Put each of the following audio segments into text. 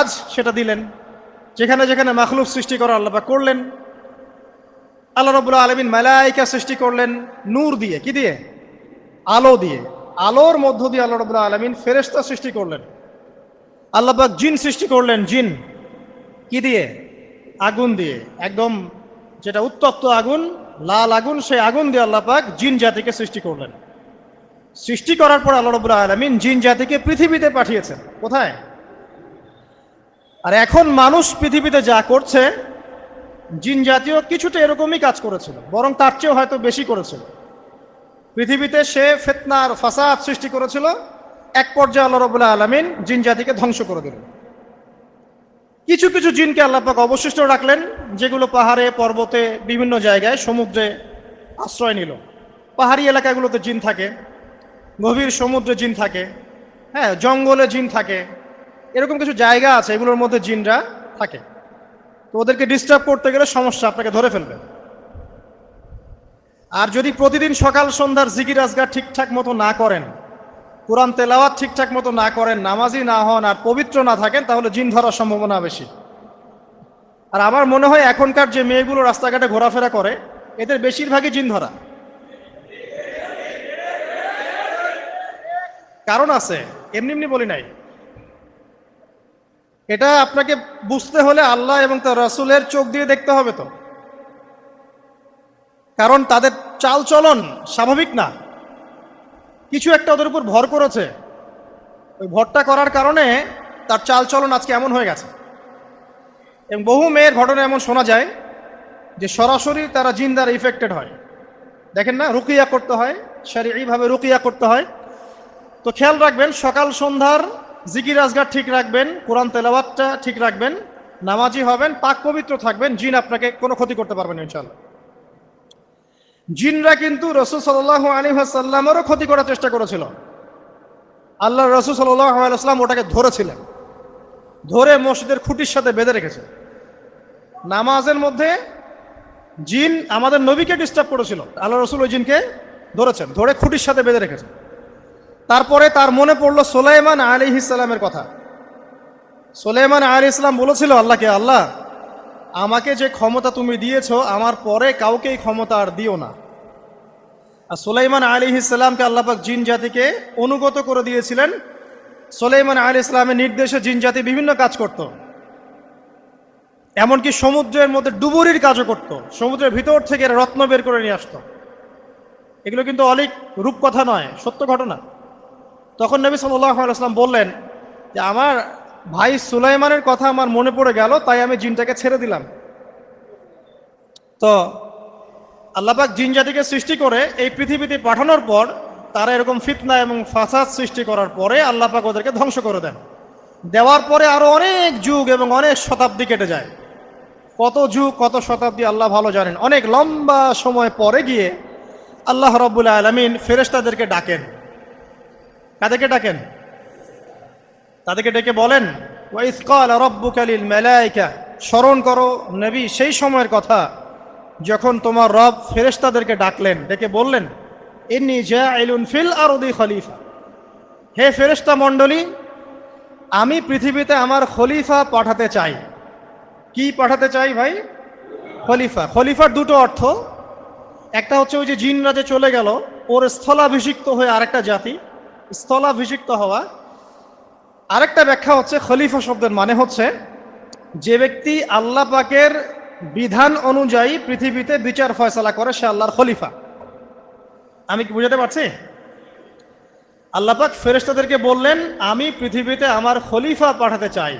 আজ সেটা দিলেন। যেখানে যেখানে মাখলুক সৃষ্টি করা আল্লাহ পাক করলেন। আল্লাহ রাব্বুল আলামিন মালায়েকা সৃষ্টি করলেন নূর দিয়ে, কি দিয়ে? আলো দিয়ে। আলোর মধ্য দিয়ে আল্লাহ রাব্বুল আলামিন ফেরেশতা সৃষ্টি করলেন। আল্লাহ পাক জিন সৃষ্টি করলেন, জিন কি দিয়ে? আগুন দিয়ে। একদম যেটা উত্তপ্ত আগুন, লাল আগুন, সেই আগুন দিয়ে আল্লাহ পাক জিন জাতিকে সৃষ্টি করলেন। সৃষ্টি করার পর আল্লাহ রাব্বুল আলামিন জিন জাতিকে পৃথিবীতে পাঠিয়েছেন। কোথায়? আর এখন মানুষ পৃথিবীতে যা করছে, জিন জাতীয় কিছুটা এরকমই কাজ করেছিল, বরং তার চেয়েও হয়তো বেশি করেছিল। পৃথিবীতে সে ফিতনার ফাসাদ সৃষ্টি করেছিল। এক পর্যায়ে আল্লাহ রাব্বুল আলামিন জিন জাতিকে ধ্বংস করে দিলেন। কিছু কিছু জিনকে আল্লাহ পাক অবশিষ্ট রাখলেন, যেগুলো পাহাড়ে, পর্বতে, বিভিন্ন জায়গায়, সমুদ্রে আশ্রয় নিল। পাহাড়ি এলাকাগুলোতে জিন থাকে, গভীর সমুদ্রে জিন থাকে, হ্যাঁ, জঙ্গলে জিন থাকে। এরকম কিছু জায়গা আছে, এগুলোর মধ্যে জিনরা থাকে। তো ওদেরকে ডিস্টার্ব করতে গেলে সমস্যা, আপনাকে ধরে ফেলবে। আর যদি প্রতিদিন সকাল সন্ধ্যার জিকির আজগার ঠিকঠাক মতো না করেন, কোরআন তেলাওয়াত ঠিকঠাক মতো না করেন, নামাজি না হন, আর পবিত্র না থাকেন, তাহলে জিন ধরার সম্ভাবনা বেশি। আর আমার মনে হয় এখনকার যে মেয়েগুলো রাস্তাঘাটে ঘোরাফেরা করে, এদের বেশিরভাগই জিন ধরা। কারণ আছে, এমনি এমনি বলি নাই। এটা আপনাকে বুঝতে হলে আল্লাহ এবং তার রাসূলের চোখ দিয়ে দেখতে হবে তো। কারণ তাদের চাল চলন স্বাভাবিক না, কিছু একটা ওদের উপর ভর করেছে। ওই ভরটা করার কারণে তার চাল চলন আজকে এমন হয়ে গেছে। এবং বহু মেয়ের ঘটনা এমন শোনা যায় যে সরাসরি তারা জিন দ্বারা ইফেক্টেড হয়। দেখেন না, রুকিয়া করতে হয়, শরীয়ভাবে রুকিয়া করতে হয়। তো খেয়াল রাখবেন, সকাল সন্ধ্যার জিকির আজগার ঠিক রাখবেন, কোরআন তেলাওয়াতটা ঠিক রাখবেন, নামাজি হবেন, পাক পবিত্র থাকবেন, জিন আপনাকে কোনো ক্ষতি করতে পারবেন না ইনশাআল্লাহ। জিনরা কিন্তু রাসূল সাল্লাল্লাহু আলাইহি ওয়াসাল্লামেরও ক্ষতি করার চেষ্টা করেছিল। আল্লাহ রাসূল সাল্লাল্লাহু আলাইহি ওয়াসাল্লাম ওটাকে ধরেছিলেন, ধরে মসজিদের খুঁটির সাথে বেঁধে রেখেছে। নামাজের মধ্যে জিন আমাদের নবীকে ডিস্টার্ব করেছিল, আল্লাহ রাসূল ওই জিনকে ধরেছেন, ধরে খুঁটির সাথে বেঁধে রেখেছেন। তারপরে তার মনে পড়লো সুলাইমান আলাইহিস সালামের কথা। সুলাইমান আলাইহিস সালাম বলেছিল আল্লাহকে, আল্লাহ, আমাকে যে ক্ষমতা তুমি দিয়েছো, আমার পরে কাউকে এই ক্ষমতা আর দিও না। আর সুলাইমান আলাইহিস সালামকে আল্লাহ পাক জিন জাতিকে অনুগত করে দিয়েছিলেন। সুলাইমান আলাইহিস সালামের নির্দেশে জিন জাতি বিভিন্ন কাজ করত, এমনকি সমুদ্রের মধ্যে ডুবুরির কাজও করত। সমুদ্রের ভিতর থেকে রত্ন বের করে নিয়ে আসতো। এগুলো কিন্তু অলিক রূপকথা নয়, সত্য ঘটনা। তখন নবী সাল্লাল্লাহু আলাইহি ওয়াসাল্লাম বললেন যে আমার ভাই সুলাইমানের কথা আমার মনে পড়ে গেল, তাই আমি জিনটাকে ছেড়ে দিলাম। তো আল্লাহ পাক জিন জাতিকে সৃষ্টি করে এই পৃথিবীতে পাঠানোর পর তারা এরকম ফিতনা এবং ফাসাদ সৃষ্টি করার পরে আল্লাহ পাক ওদেরকে ধ্বংস করে দেন। দেওয়ার পরে আরো অনেক যুগ এবং অনেক শতাব্দী কেটে যায়। কত যুগ, কত শতাব্দী আল্লাহ ভালো জানেন। অনেক লম্বা সময় পরে গিয়ে আল্লাহ রাব্বুল আলামিন ফেরেশতাদেরকে ডাকেন। কাদেরকে ডাকেন? তাদেরকে ডেকে বলেন, ওয়া ইয ক্বালা রাব্বুকা লিল মালায়েকা, স্মরণ করো নবী সেই সময়ের কথা যখন তোমার রব ফেরেশতাদেরকে ডাকলেন, ডেকে বললেন, ইন্নী জাইলুন ফিল আরদি খলিফা, হে ফেরেশতা মণ্ডলী, আমি পৃথিবীতে আমার খলিফা পাঠাতে চাই। কি পাঠাতে চাই ভাই? খলিফা। খলিফার দুটো অর্থ। একটা হচ্ছে ওই যে জিনরা যে চলে গেল, ওর স্থলাভিষিক্ত হয়ে আরেকটা জাতি, স্থলাভিষিক্ত হওয়া। আরেকটা ব্যাখ্যা হচ্ছে খলিফা শব্দের মানে হচ্ছে যে ব্যক্তি আল্লাহ পাকের বিধান অনুযায়ী পৃথিবীতে বিচার ফয়সালা করে, সে আল্লাহর খলিফা। আমি কি বুঝাতে পারছি? আল্লাহ পাক ফেরেশতাদেরকে বললেন, আমি পৃথিবীতে আমার খলিফা পাঠাতে চাই,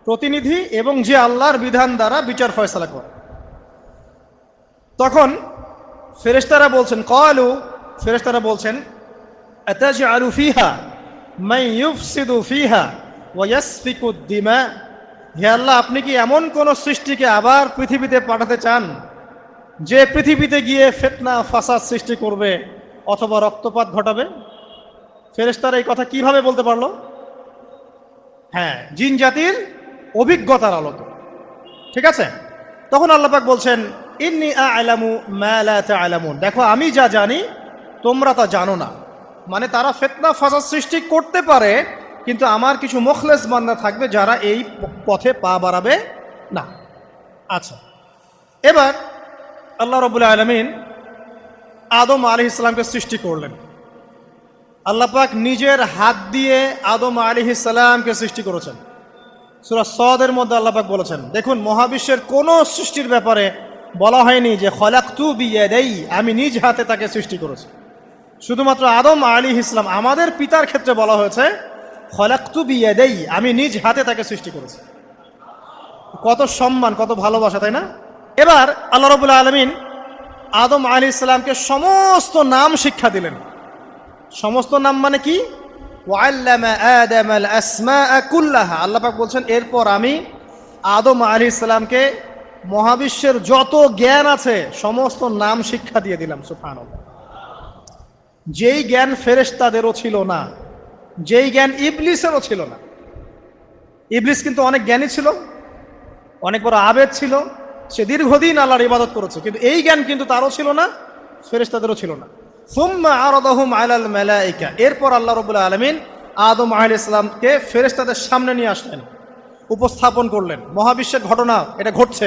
প্রতিনিধি, এবং যে আল্লাহর বিধান দ্বারা বিচার ফয়সালা করে। তখন ফেরেশতারা বলছেন, ক্বালু, ফেরেশতারা বলছেন, আতাজআলু ফিহা মান ইউফসিদু ফিহা ওয়া ইয়াসফিকুদ দিমা, হে আল্লাহ, আপনি কি এমন কোন সৃষ্টিকে আবার পৃথিবীতে পাঠাতে চান যে পৃথিবীতে গিয়ে ফিতনা ফাসাদ সৃষ্টি করবে অথবা রক্তপাত ঘটাবে? ফেরেশতারা এই কথা কিভাবে বলতে পারলো? হ্যাঁ, জিন জাতির অভিজ্ঞতার আলোকে। ঠিক আছে? তখন আল্লাহ পাক বলছেন, ইন্নী আ'লামু মা লা তা'লামুন, দেখো আমি যা জানি তোমরা তা জানো না। মানে তারা ফিতনা ফাসাদ সৃষ্টি করতে পারে, কিন্তু আমার কিছু মুখলেস বান্দা থাকবে যারা এই পথে পা বাড়াবে না। আচ্ছা, এবার আল্লাহ রাব্বুল আলামিন আদম আলাইহিস সালামকে সৃষ্টি করলেন। আল্লাহ পাক নিজের হাত দিয়ে আদম আলাইহিস সালামকে সৃষ্টি করেছেন। সূরা সদের মধ্যে আল্লাহ পাক বলেছেন, দেখুন মহাবিশ্বের কোনো সৃষ্টির ব্যাপারে বলা হয়নি যে খলাকতু বিয়াদাই, আমি নিজ হাতে তাকে সৃষ্টি করেছি। শুধুমাত্র আদম আলাইহিস সালাম আমাদের পিতার ক্ষেত্রে বলা হয়েছে খলাকতু বিয়াদাই, আমি নিজ হাতে তাকে সৃষ্টি করেছি। কত সম্মান, কত ভালোবাসা, তাই না? এবার আল্লাহ রাব্বুল আলামিন আদম আলাইহিস সালামকে সমস্ত নাম শিক্ষা দিলেন। সমস্ত নাম মানে কি? ওয়াল্লামা আদামাল আসমাআ কুল্লাহা। আল্লাহ পাক বলছেন, এরপর আমি আদম আলাইহিস সালামকে মহাবিশ্বের যত জ্ঞান আছে সমস্ত নাম শিক্ষা দিয়ে দিলাম। সুবহানাল্লাহ। যেই জ্ঞান ফেরেশতাদেরও ছিল না, যেই জ্ঞান ইবলিসেরও ছিল না। ইবলিস কিন্তু অনেক জ্ঞানী ছিল, অনেক বড় আবেদ ছিল, সে দীর্ঘদিন আল্লাহর ইবাদত করেছে, কিন্তু এই জ্ঞান কিন্তু তারও ছিল না, ফেরেশতাদেরও ছিল না। সুম্মা আরাদাহুম আলাল মালাইকা, এরপর আল্লাহ রাব্বুল আলামিন আদম আলাইহিস সালামকে ফেরেশতাদের সামনে নিয়ে আসলেন, উপস্থাপন করলেন, মহাবিশ্বের ঘটনা এটা ঘটছে।